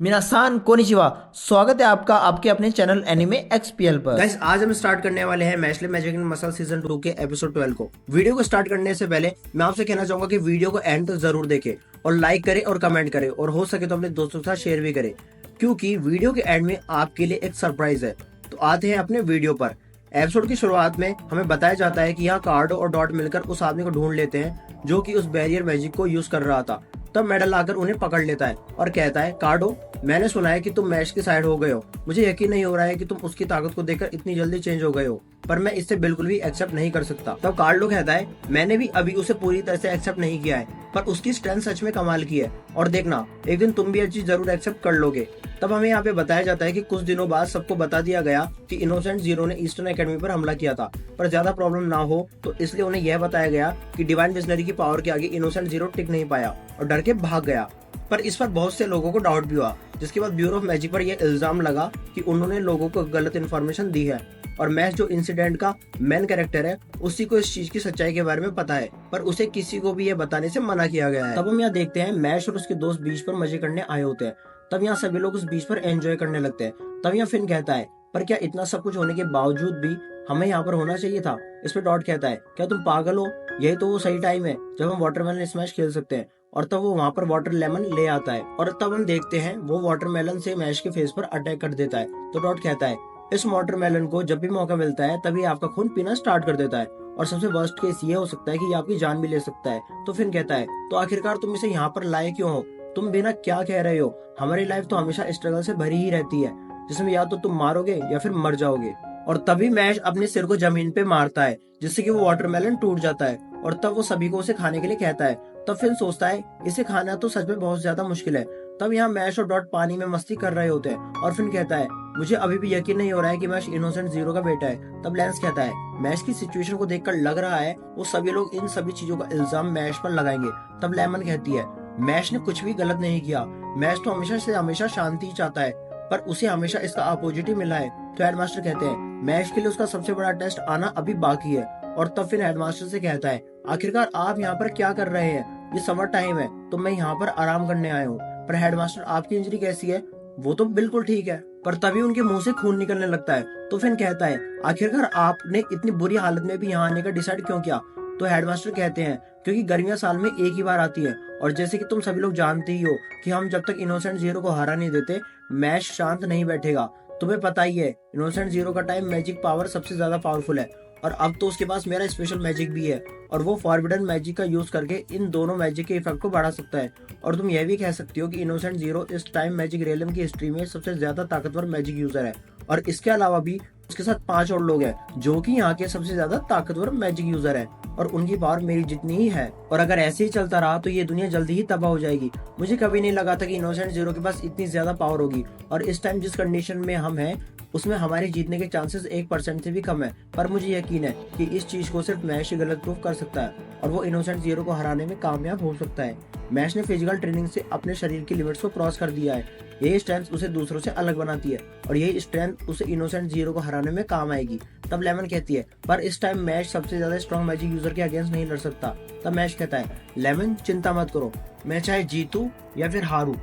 मिनासान konnichiwa. स्वागत है आपका आपके अपने चैनल एनिमे एक्सपीएल पर। गाइस आज हम स्टार्ट करने वाले हैं मैशले मैजिक इन मसल सीजन 2 के एपिसोड 12 को। वीडियो को स्टार्ट करने से पहले मैं आपसे कहना चाहूंगा कि वीडियो को एंड तक जरूर देखें और लाइक करें और कमेंट करें और हो सके तो अपने दोस्तों के साथ शेयर भी करें, क्योंकि वीडियो के एंड में आपके लिए एक सरप्राइज है। तो आते हैं अपने वीडियो पर। एपिसोड की शुरुआत में हमें बताया जाता है कि यहाँ कार्डो और डॉट मिलकर उस आदमी को ढूंढ लेते हैं जो कि उस बैरियर मैजिक को यूज कर रहा था। तब मेडल आकर उन्हें पकड़ लेता है और कहता है, कार्डो, मैंने सुना है कि तुम मैश की साइड हो गए हो। मुझे यकीन नहीं हो रहा है कि तुम उसकी ताकत को देखकर इतनी जल्दी चेंज हो गए हो, पर मैं इससे बिल्कुल भी एक्सेप्ट नहीं कर सकता। तब कार्लो कहता है, मैंने भी अभी उसे पूरी तरह से एक्सेप्ट नहीं किया है, पर उसकी स्ट्रेंथ सच में कमाल की है और देखना एक दिन तुम भी ये चीज जरूर एक्सेप्ट कर लोगे। तब हमें यहाँ पे बताया जाता है कि कुछ दिनों बाद सबको बता दिया गया कि इनोसेंट जीरो ने ईस्टर्न एकेडमी पर हमला किया था, पर ज्यादा प्रॉब्लम ना हो तो इसलिए उन्हें यह बताया गया कि डिवाइन विजनरी की पावर के आगे इनोसेंट जीरो टिक नहीं पाया और डर के भाग गया। पर इस पर बहुत से लोगों को डाउट भी हुआ, जिसके बाद ब्यूरो ऑफ मैजिक पर यह इल्जाम लगा कि उन्होंने लोगों को गलत इन्फॉर्मेशन दी है और मैश जो इंसिडेंट का मेन कैरेक्टर है उसी को इस चीज की सच्चाई के बारे में पता है, पर उसे किसी को भी ये बताने से मना किया गया है। तब हम यहाँ देखते हैं मैश और उसके दोस्त बीच पर मजे करने आए होते हैं। तब यहाँ सभी लोग उस बीच पर एंजॉय करने लगते हैं। तब यहाँ फिन कहता है, पर क्या इतना सब कुछ होने के बावजूद भी हमें यहाँ पर होना चाहिए था? इस पर डॉट कहता है, क्या तुम पागल हो? यही तो वो सही टाइम है जब हम वाटरमेलन स्मैश खेल सकते हैं। और तब वो वहाँ पर वाटर लेमन ले आता है और तब हम देखते हैं वो वाटरमेलन से मैश के फेस पर अटैक कर देता है। तो डॉट कहता है, इस वाटरमेलन को जब भी मौका मिलता है तभी आपका खून पीना स्टार्ट कर देता है और सबसे वर्स्ट केस ये हो सकता है कि ये आपकी जान भी ले सकता है। तो फिर कहता है, तो आखिरकार तुम इसे यहाँ पर लाए क्यों हो? तुम बिना क्या कह रहे हो? हमारी लाइफ तो हमेशा स्ट्रगल से भरी ही रहती है, जिसमें या तो तुम मारोगे या फिर मर जाओगे। और तभी मैश अपने सिर को जमीन पे मारता है, जिससे कि वो वाटरमेलन टूट जाता है और तब वो सभी को उसे खाने के लिए कहता है। तब फिर सोचता है, इसे खाना तो सच में बहुत ज्यादा मुश्किल है। तब यहाँ मैश और डॉट पानी में मस्ती कर रहे होते हैं और फिर कहता है, मुझे अभी भी यकीन नहीं हो रहा है कि मैश इनोसेंट जीरो का बेटा है। तब लेंस कहता है, मैश की सिचुएशन को देखकर लग रहा है वो सभी लोग इन सभी चीजों का इल्जाम मैश पर लगाएंगे। तब लेमन कहती है, मैश ने कुछ भी गलत नहीं किया। मैश तो हमेशा से हमेशा शांति चाहता है, पर उसे हमेशा इसका अपोजिट ही मिला है। तो हेडमास्टर कहते हैं, मैश के लिए उसका सबसे बड़ा टेस्ट आना अभी बाकी है। और तब फिर हेडमास्टर से कहता है, आखिरकार आप यहाँ पर क्या कर रहे हैं? ये समर टाइम है तो मैं यहाँ पर आराम करने आया हूँ। पर हेडमास्टर, आपकी इंजरी कैसी है? वो तो बिल्कुल ठीक है। पर तभी उनके मुंह से खून निकलने लगता है। तो फिर कहता है, आखिरकार आपने इतनी बुरी हालत में भी यहाँ आने का डिसाइड क्यों किया? तो हेडमास्टर कहते हैं, क्योंकि गर्मियां साल में एक ही बार आती है और जैसे कि तुम सभी लोग जानते ही हो कि हम जब तक इनोसेंट जीरो को हरा नहीं देते मैश शांत नहीं बैठेगा। तुम्हें पता ही है इनोसेंट जीरो का टाइम मैजिक पावर सबसे ज्यादा पावरफुल है और अब तो उसके पास मेरा स्पेशल मैजिक भी है और वो फॉरबिडन मैजिक का यूज करके इन दोनों मैजिक के इफेक्ट को बढ़ा सकता है। और तुम यह भी कह सकती हो कि इनोसेंट जीरो इस टाइम मैजिक रियलम की हिस्ट्री में सबसे ज्यादा ताकतवर मैजिक यूजर है और इसके अलावा भी उसके साथ 5 और लोग हैं जो कि यहाँ के सबसे ज्यादा ताकतवर मैजिक यूजर हैं और उनकी पावर मेरी जितनी ही है। और अगर ऐसे ही चलता रहा तो ये दुनिया जल्दी ही तबाह हो जाएगी। मुझे कभी नहीं लगा था कि इनोसेंट जीरो के पास इतनी ज्यादा पावर होगी और इस टाइम जिस कंडीशन में हम हैं उसमें हमारे जीतने के चांसेस 1% से भी कम है। पर मुझे यकीन है कि इस चीज को सिर्फ मैश ही गलत प्रूफ कर सकता है और वो इनोसेंट जीरो को हराने में कामयाब हो सकता है। मैश ने फिजिकल ट्रेनिंग से अपने शरीर की लिमिट्स को क्रॉस कर दिया है। यही स्ट्रेंथ उसे दूसरों से अलग बनाती है और यही स्ट्रेंथ उसे इनोसेंट जीरो को हराने में काम आएगी। तब लेमन कहती है, पर इस टाइम मैश सबसे ज्यादा स्ट्रॉन्ग मैजिक यूजर के अगेंस्ट नहीं लड़ सकता। तब मैश कहता है, लेमन चिंता मत करो, मैं चाहे जीतू या फिर हारू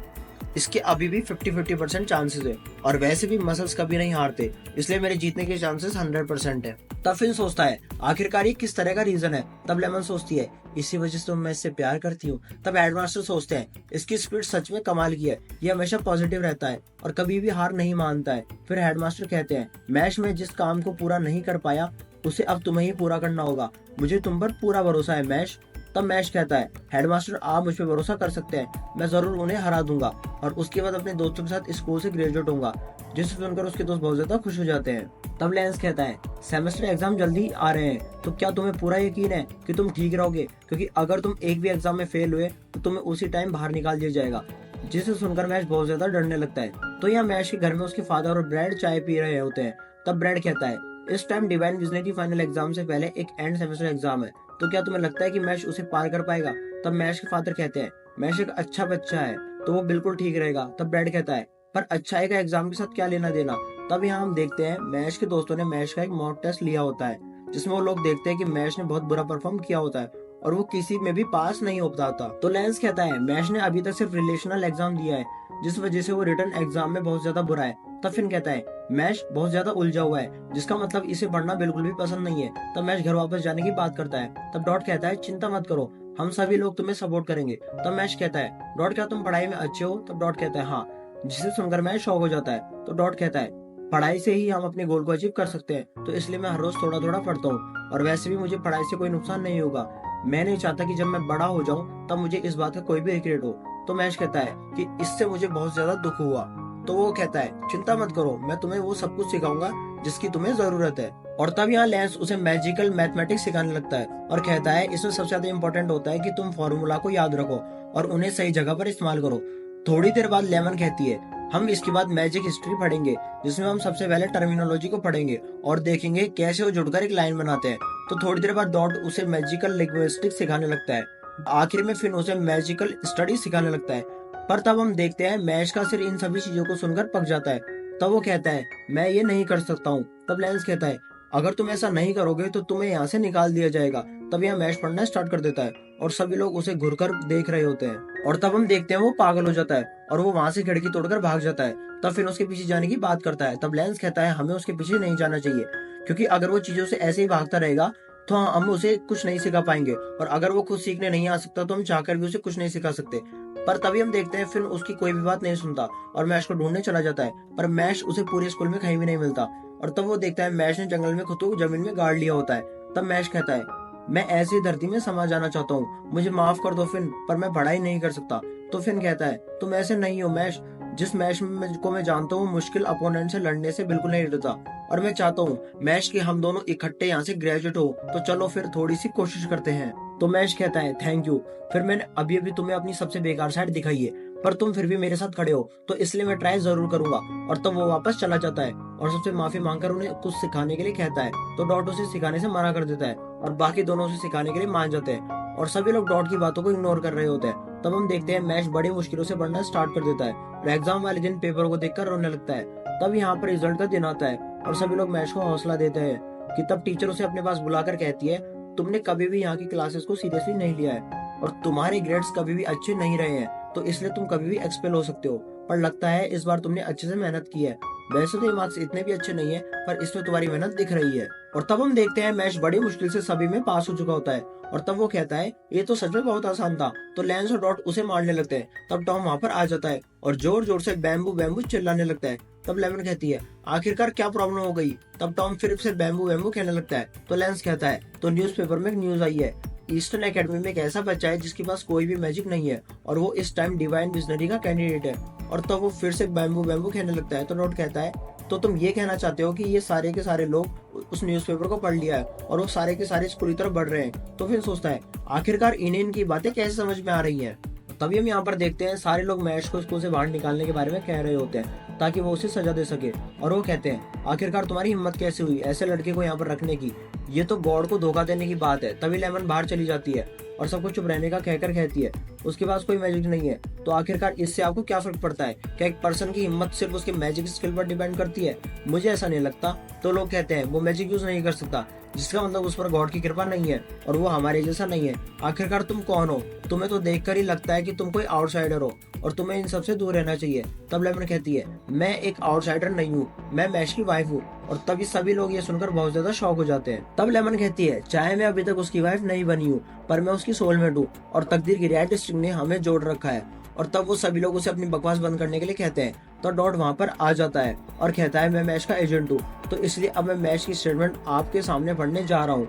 इसके अभी भी 50-50% चांसेस है और वैसे भी मसल्स कभी नहीं हारते, इसलिए मेरे जीतने के चांसेस 100% है। तब फिर सोचता है, आखिरकार ये किस तरह का रीजन है? तब लेमन सोचती है, इसी वजह से तो मैं इससे प्यार करती हूँ। तब हेडमास्टर सोचते हैं, इसकी स्पिरिट सच में कमाल की है, ये हमेशा पॉजिटिव रहता है और कभी भी हार नहीं मानता है। फिर हेडमास्टर कहते हैं, मैश में जिस काम को पूरा नहीं कर पाया उसे अब तुम्हें ही पूरा करना होगा, मुझे तुम पर पूरा भरोसा है मैश। तब मैश कहता है, हेडमास्टर आप मुझ पर भरोसा कर सकते हैं, मैं जरूर उन्हें हरा दूंगा और उसके बाद अपने दोस्तों के साथ स्कूल से ग्रेजुएट होऊंगा। जिसे सुनकर उसके दोस्त बहुत ज्यादा खुश हो जाते हैं। तब लेंस कहता है, सेमेस्टर एग्जाम जल्दी आ रहे हैं तो क्या तुम्हें पूरा यकीन है कि तुम ठीक रहोगे? क्योंकि अगर तुम एक भी एग्जाम में फेल हुए तो तुम्हें उसी टाइम बाहर निकाल दिया जाएगा। जिसे सुनकर मैश बहुत ज्यादा डरने लगता है। तो यहाँ मैश के घर में उसके फादर और ब्रैड चाय पी रहे होते हैं। तब ब्रैड कहता है, इस time divine visionary final exam से पहले एक एंड सेमेस्टर एग्जाम है, तो क्या तुम्हें लगता है कि मैश उसे पार कर पाएगा? तब मैश के फादर कहते हैं, मैश एक अच्छा बच्चा है तो वो बिल्कुल ठीक रहेगा। तब ब्रैड कहता है, पर अच्छाई का एग्जाम के साथ क्या लेना देना? तब यहाँ हम देखते हैं मैश के दोस्तों ने मैश का एक मॉक टेस्ट लिया होता है, जिसमें वो लोग देखते हैं कि मैश ने बहुत बुरा परफॉर्म किया होता है और वो किसी में भी पास नहीं हो पाता। तो लेंस कहता है, मैश ने अभी तक सिर्फ रिलेशनल एग्जाम दिया है जिस वजह से वो रिटर्न एग्जाम में बहुत ज्यादा बुरा है। तब फिन कहता है मैश बहुत ज्यादा उलझा हुआ है, जिसका मतलब इसे पढ़ना बिल्कुल भी पसंद नहीं है। तब मैश घर वापस जाने की बात करता है। तब डॉट कहता है चिंता मत करो, हम सभी लोग तुम्हें सपोर्ट करेंगे। तब मैश कहता है डॉट क्या तुम पढ़ाई में अच्छे हो? तब डॉट कहता है हाँ, जिसे सुनकर मैश शॉक हो जाता है। तो डॉट कहता है पढ़ाई से ही हम अपने गोल को अचीव कर सकते हैं, तो इसलिए मैं हर रोज थोड़ा थोड़ा पढ़ता हूँ, और वैसे भी मुझे पढ़ाई से कोई नुकसान नहीं होगा। मैं नहीं चाहता कि जब मैं बड़ा हो जाऊं तब मुझे इस बात का कोई भी रिग्रेट हो। तो मैश कहता है कि इससे मुझे बहुत ज्यादा दुख हुआ। तो वो कहता है चिंता मत करो, मैं तुम्हें वो सब कुछ सिखाऊंगा जिसकी तुम्हें जरूरत है। और तब यहाँ लेंस उसे मैजिकल मैथमेटिक्स सिखाने लगता है और कहता है इसमें सबसे ज्यादा इंपॉर्टेंट होता है कि तुम फॉर्मूला को याद रखो और उन्हें सही जगह पर इस्तेमाल करो। थोड़ी देर बाद लेमन कहती है हम इसके बाद मैजिक हिस्ट्री पढ़ेंगे, जिसमें हम सबसे पहले टर्मिनोलॉजी को पढ़ेंगे और देखेंगे कैसे वो जुड़कर एक लाइन बनाते हैं। तो थोड़ी देर बाद डॉट उसे मैजिकल लिंग्विस्टिक्स सिखाने लगता है। आखिर में फिर उसे मैजिकल स्टडी सिखाने लगता है। पर तब हम देखते हैं मैश का सिर इन सभी चीजों को सुनकर पक जाता है। तब वो कहता है मैं ये नहीं कर सकता हूँ। तब लेंस कहता है अगर तुम ऐसा नहीं करोगे तो तुम्हें यहाँ से निकाल दिया जाएगा। तब यहाँ मैश पढ़ना स्टार्ट कर देता है और सभी लोग उसे घुरकर देख रहे होते हैं। और तब हम देखते हैं वो पागल हो जाता है और वो वहां से खिड़की तोड़कर भाग जाता है। तब फिर उसके पीछे जाने की बात करता है। तब लेंस कहता है हमें उसके पीछे नहीं जाना चाहिए, क्योंकि अगर वो चीजों से ऐसे ही भागता रहेगा तो हम उसे कुछ नहीं सिखा पाएंगे, और अगर वो खुद सीखने नहीं आ सकता तो हम चाहकर भी उसे कुछ नहीं सिखा सकते। पर तभी हम देखते हैं फिर उसकी कोई भी बात नहीं सुनता और मैश को ढूंढने चला जाता है, पर मैश उसे पूरे स्कूल में कहीं भी नहीं मिलता। और तब वो देखता है मैश ने जंगल में खुद को जमीन में गाड़ लिया होता है। तब मैश कहता है मैं ऐसी धरती में समा जाना चाहता हूँ, मुझे माफ कर दो फिन, पर मैं पढ़ाई नहीं कर सकता। तो फिन कहता है तुम ऐसे नहीं हो मैश, जिस मैश को मैं जानता हूँ मुश्किल अपोनेंट से लड़ने से बिल्कुल नहीं डरता, और मैं चाहता हूँ मैश कि हम दोनों इकट्ठे यहाँ से ग्रेजुएट हो, तो चलो फिर थोड़ी सी कोशिश करते हैं। तो मैश कहता है थैंक यू, फिर मैंने अभी अभी तुम्हें अपनी सबसे बेकार साइड दिखाई है, पर तुम फिर भी मेरे साथ खड़े हो, तो इसलिए मैं ट्राई जरूर करूंगा। और तब वो वापस चला जाता है और सबसे माफी मांगकर उन्हें कुछ सिखाने के लिए कहता है। तो डॉट उसे सिखाने से मना कर देता है और बाकी दोनों उसे सिखाने के लिए मान जाते हैं, और सभी लोग डॉट की बातों को इग्नोर कर रहे होते हैं। तब हम देखते हैं मैश बड़ी मुश्किलों से पढ़ना स्टार्ट कर देता है और एग्जाम वाले दिन पेपर को देखकर रोने लगता है। तब यहाँ पर रिजल्ट का दिन आता है और सभी लोग मैश को हौसला देते हैं कि तब टीचर उसे अपने पास बुलाकर कहती है तुमने कभी भी यहाँ की क्लासेस को सीरियसली नहीं लिया है और तुम्हारे ग्रेड्स कभी भी अच्छे नहीं रहे हैं, तो इसलिए तुम कभी भी एक्सपेल हो सकते हो, पर लगता है इस बार तुमने अच्छे से मेहनत की है। वैसे तो ये मार्क्स इतने भी अच्छे नहीं है, पर इसमें तुम्हारी मेहनत दिख रही है। और तब हम देखते हैं मैश बड़ी मुश्किल से सभी में पास हो चुका होता है और तब वो कहता है ये तो सच में बहुत आसान था। तो लेंस और डॉट उसे मारने लगते हैं। तब टॉम वहाँ पर आ जाता है और जोर जोर से बैम्बू बैम्बू चिल्लाने लगता है। तब लेमन कहती है आखिरकार क्या प्रॉब्लम हो गई? तब टॉम फिर से बैम्बू बैम्बू कहने लगता है। तो लेंस कहता है तो न्यूज़पेपर में एक न्यूज आई है, ईस्टर्न एकेडमी में एक ऐसा बच्चा है जिसके पास कोई भी मैजिक नहीं है और वो इस टाइम डिवाइन विजनरी का कैंडिडेट है। और तब वो फिर से बैम्बू बैम्बू कहने लगता है। तो डॉट कहता है तो तुम ये कहना चाहते हो कि ये सारे के सारे लोग उस न्यूज़पेपर को पढ़ लिया है और वो सारे के सारे स्कूल की तरफ बढ़ रहे हैं। तो फिर सोचता है आखिरकार इन्हें इनकी बातें कैसे समझ में आ रही हैं। तभी हम यहाँ पर देखते हैं सारे लोग मैश को स्कूल से बाहर निकालने के बारे में कह रहे होते हैं ताकि वो उसे सजा दे सके, और वो कहते हैं आखिरकार तुम्हारी हिम्मत कैसे हुई ऐसे लड़के को यहाँ पर रखने की, ये तो गॉड को धोखा देने की बात है। तभी लेमन बाहर चली जाती है और सबको चुप रहने का कहकर कहती है उसके पास कोई मैजिक नहीं है, तो आखिरकार इससे आपको क्या फर्क पड़ता है? क्या एक पर्सन की हिम्मत सिर्फ उसके मैजिक स्किल पर डिपेंड करती है? मुझे ऐसा नहीं लगता। तो लोग कहते हैं वो मैजिक यूज नहीं कर सकता, जिसका मतलब उस पर गॉड की कृपा नहीं है और वो हमारे जैसा नहीं है। आखिरकार तुम कौन हो? तुम्हें तो देखकर ही लगता है कि तुम कोई आउटसाइडर हो और तुम्हें इन सबसे दूर रहना चाहिए। तब लेमन कहती है मैं एक आउटसाइडर नहीं हूँ, मैं मैश की वाइफ हूँ। और तभी सभी लोग ये सुनकर बहुत ज्यादा शॉक हो जाते हैं। तब लेमन कहती है चाहे मैं अभी तक उसकी वाइफ नहीं बनी हूँ, पर मैं उसकी सोलमेट हूँ और तकदीर की रियलिटी स्ट्रिंग ने हमें जोड़ रखा है। और तब वो सभी लोग उसे अपनी बकवास बंद करने के लिए कहते हैं। तो डॉट वहाँ पर आ जाता है और कहता है मैं मैश का एजेंट हूँ, तो इसलिए अब मैं मैश की स्टेटमेंट आपके सामने पढ़ने जा रहा हूँ।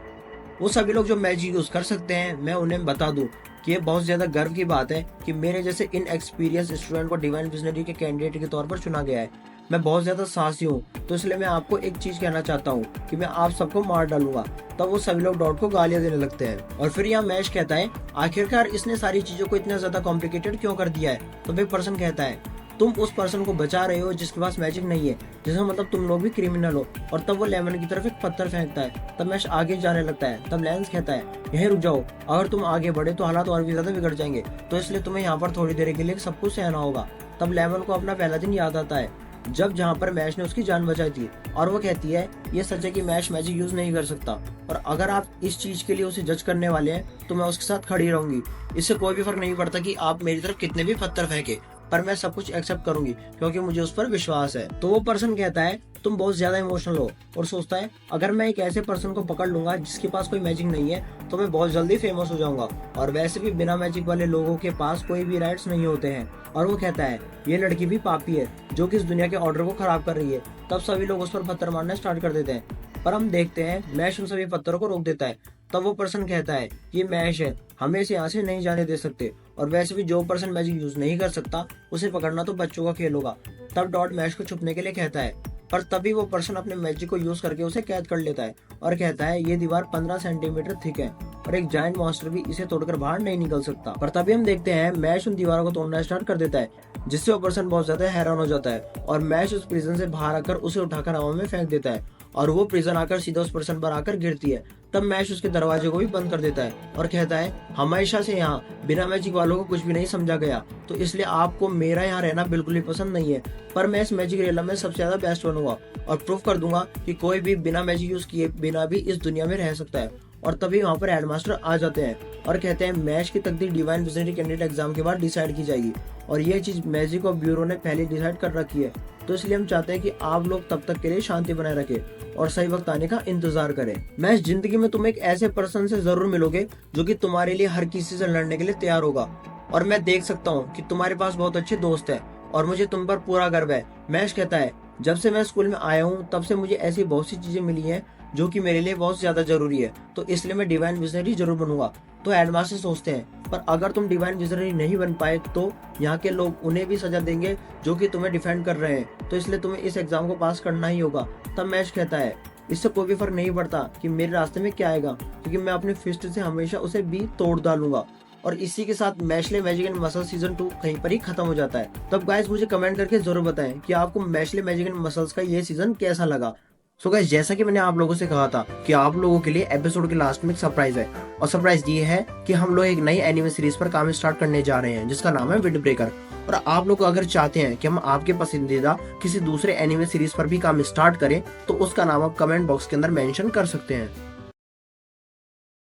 वो सभी लोग जो मैजिक यूज कर सकते हैं, मैं उन्हें बता दूं कि ये बहुत ज्यादा गर्व की बात है कि मेरे जैसे इनएक्सपीरियंस स्टूडेंट को डिवाइन विजनरी के कैंडिडेट के तौर पर चुना गया है। मैं बहुत ज्यादा साहसी हूँ, तो इसलिए मैं आपको एक चीज कहना चाहता हूँ कि मैं आप सबको मार डालूंगा। तब वो सभी लोग डॉट को गालियां देने लगते हैं और फिर यहाँ मैश कहता है आखिरकार इसने सारी चीजों को इतना ज्यादा कॉम्प्लिकेटेड क्यों कर दिया है? तो एक पर्सन कहता है तुम उस पर्सन को बचा रहे हो जिसके पास मैजिक नहीं है, जिसका मतलब तुम लोग भी क्रिमिनल हो। और तब वो लेमन की तरफ एक पत्थर फेंकता है। तब मैश आगे जाने लगता है। तब लेंस कहता है यहीं रुक जाओ, अगर तुम आगे बढ़े तो हालात और भी ज्यादा बिगड़ जाएंगे, तो इसलिए तुम्हें यहाँ पर थोड़ी देर के लिए सब कुछ सहना होगा। तब लेमन को अपना पहला दिन याद आता है जब जहाँ पर मैश ने उसकी जान बचाई थी, और वो कहती है ये सच है कि मैश मैजिक यूज नहीं कर सकता, और अगर आप इस चीज के लिए उसे जज करने वाले हैं तो मैं उसके साथ खड़ी रहूंगी। इससे कोई भी फर्क नहीं पड़ता कि आप मेरी तरफ कितने भी पत्थर फेंके, पर मैं सब कुछ एक्सेप्ट करूंगी क्योंकि मुझे उस पर विश्वास है। तो वो पर्सन कहता है तुम बहुत ज्यादा इमोशनल हो, और सोचता है अगर मैं एक ऐसे पर्सन को पकड़ लूंगा जिसके पास कोई मैजिक नहीं है तो मैं बहुत जल्दी फेमस हो जाऊंगा, और वैसे भी बिना मैजिक वाले लोगों के पास कोई भी राइट्स नहीं होते हैं। और वो कहता है ये लड़की भी पापी है जो कि इस दुनिया के ऑर्डर को खराब कर रही है। तब सभी लोग उस पर पत्थर मारना स्टार्ट कर देते हैं, पर हम देखते हैं मैश उन सभी पत्थरों को रोक देता है। तब वो पर्सन कहता है ये मैश है, हमें इसे यहाँ से नहीं जाने दे सकते, और वैसे भी जो पर्सन मैजिक यूज नहीं कर सकता उसे पकड़ना तो बच्चों का खेल होगा। तब डॉट मैश को छुपने के लिए कहता है, पर तभी वो पर्सन अपने मैजिक को यूज करके उसे कैद कर लेता है और कहता है ये दीवार 15 सेंटीमीटर थिक है और एक जायंट मॉन्स्टर भी इसे तोड़कर बाहर नहीं निकल सकता। पर तभी हम देखते हैं मैश उन दीवारों को तोड़ना स्टार्ट कर देता है, जिससे वो पर्सन बहुत ज्यादा हैरान हो जाता है, और मैश उस प्रिजन से बाहर आकर उसे उठाकर हवा में फेंक देता है, और वो प्रिजन आकर सीधा उस पर्सन पर आकर गिरती है। तब मैश उसके दरवाजे को भी बंद कर देता है और कहता है हमेशा से यहाँ बिना मैजिक वालों को कुछ भी नहीं समझा गया, तो इसलिए आपको मेरा यहाँ रहना बिल्कुल भी पसंद नहीं है, पर मैं इस मैजिक रियलम में सबसे ज्यादा बेस्ट बनूंगा और प्रूफ कर दूंगा कि कोई भी बिना मैजिक यूज किए बिना भी इस दुनिया में रह सकता है। और तभी वहाँ पर हेडमास्टर आ जाते हैं और कहते हैं मैश की तकदीर डिवाइन विजनरी कैंडिडेट एग्जाम के बाद डिसाइड की जाएगी, और ये चीज मैजिक और ब्यूरो ने पहले डिसाइड कर रखी है, तो इसलिए हम चाहते हैं कि आप लोग तब तक के लिए शांति बनाए रखें और सही वक्त आने का इंतजार करें। मैश जिंदगी में तुम एक ऐसे पर्सन से जरूर मिलोगे जो कि तुम्हारे लिए हर किसी से लड़ने के लिए तैयार होगा, और मैं देख सकता हूँ कि तुम्हारे पास बहुत अच्छे दोस्त हैं और मुझे तुम पर पूरा गर्व है। मैश कहता है जब से मैं स्कूल में आया हूँ तब से मुझे ऐसी बहुत सी चीजें मिली हैं जो कि मेरे लिए बहुत ज्यादा जरूरी है, तो इसलिए मैं डिवाइन विजनरी जरूर बनूंगा। तो हेडमास्टर सोचते हैं पर अगर तुम डिवाइन विजनरी नहीं बन पाए तो यहाँ के लोग उन्हें भी सजा देंगे जो कि तुम्हें डिफेंड कर रहे हैं, तो इसलिए तुम्हें इस एग्जाम को पास करना ही होगा। तब मैश कहता है इससे कोई भी फर्क नहीं पड़ता कि मेरे रास्ते में क्या आएगा, क्योंकि मैं अपने फिस्ट से हमेशा उसे भी तोड़ डालूंगा। और इसी के साथ Mashle magic and muscles season 2 कहीं पर ही खत्म हो जाता है। तब गाइस मुझे कमेंट करके जरूर बताएं कि आपको मैशले मैजिक एंड मसल्स का ये सीजन कैसा लगा। सो गाइस जैसा कि मैंने आप लोगों से कहा था कि आप लोगों के लिए एपिसोड के लास्ट में एक सरप्राइज है, और सरप्राइज ये है कि हम लोग एक नई एनिमे सीरीज पर काम स्टार्ट करने जा रहे हैं जिसका नाम है विंड ब्रेकर। और आप लोग अगर चाहते हैं कि हम आपके पसंदीदा किसी दूसरे एनिमे सीरीज पर भी काम स्टार्ट करें तो उसका नाम आप कमेंट बॉक्स के अंदर मेंशन कर सकते हैं।